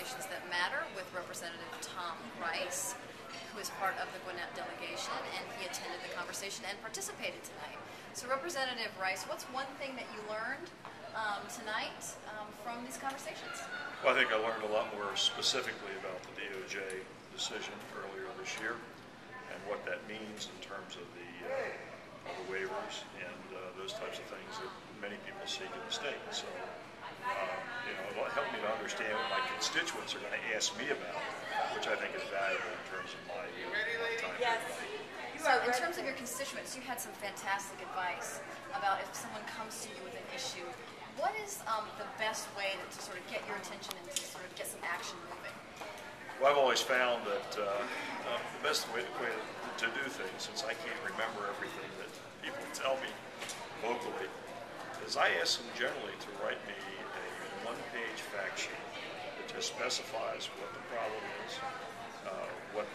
conversations that matter with Representative Tom Rice, who is part of the Gwinnett delegation, and he attended the conversation and participated tonight. So Representative Rice, what's one thing that you learned tonight from these conversations? Well, I think I learned a lot more specifically about the DOJ decision earlier this year and what that means in terms of the waivers and those types of things that many people seek in the state. So, it'll help me to understand what my constituents are going to ask me about, which I think is valuable in terms of my time. Yes. So in terms of your constituents, you had some fantastic advice about if someone comes to you with an issue, what is the best way to sort of get your attention and to sort of get some action moving? Well, I've always found that the best way to do things, since I can't remember everything that people tell me vocally, is I ask them generally to write me a one-page fact sheet that just specifies what the problem is, what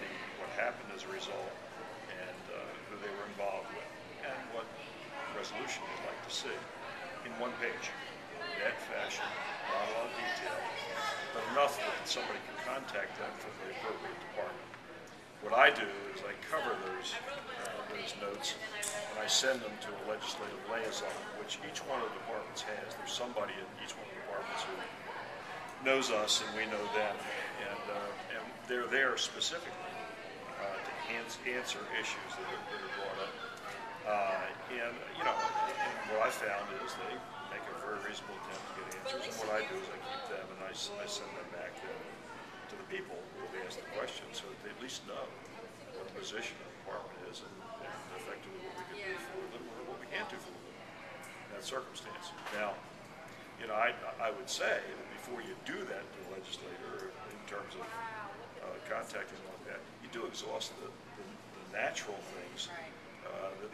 happened as a result, and who they were involved with, and what resolution they'd like to see in one page. In that fashion, not a lot of detail, but enough that somebody can contact them from the appropriate department. What I do is I cover those notes and I send them to a legislative liaison, which each one of the departments has. There's somebody in each one of the departments who knows us and we know them, and they're there specifically to answer issues that are brought up. And what I found is they make a very reasonable attempt to get answers, and what I do is I keep them and I send them back to the people who have asked the question, so that they at least know what the position of the department is and effectively what we can do for them or what we can't do for them in that circumstance. Now, I would say that before you do that to the legislator in terms of contacting them like that, you do exhaust the natural things that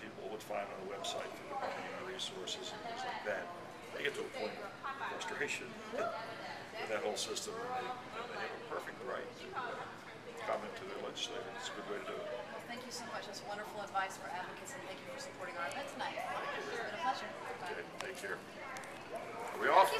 people would find on a website for the Department of Resources and things like that. They get to a point of frustration with that whole system, and they have a perfect right to comment to their legislator. It's a good way to do it. Well, thank you so much. That's wonderful advice for advocates, and thank you for supporting our event tonight. It's been a pleasure. Okay, take care. Are we off?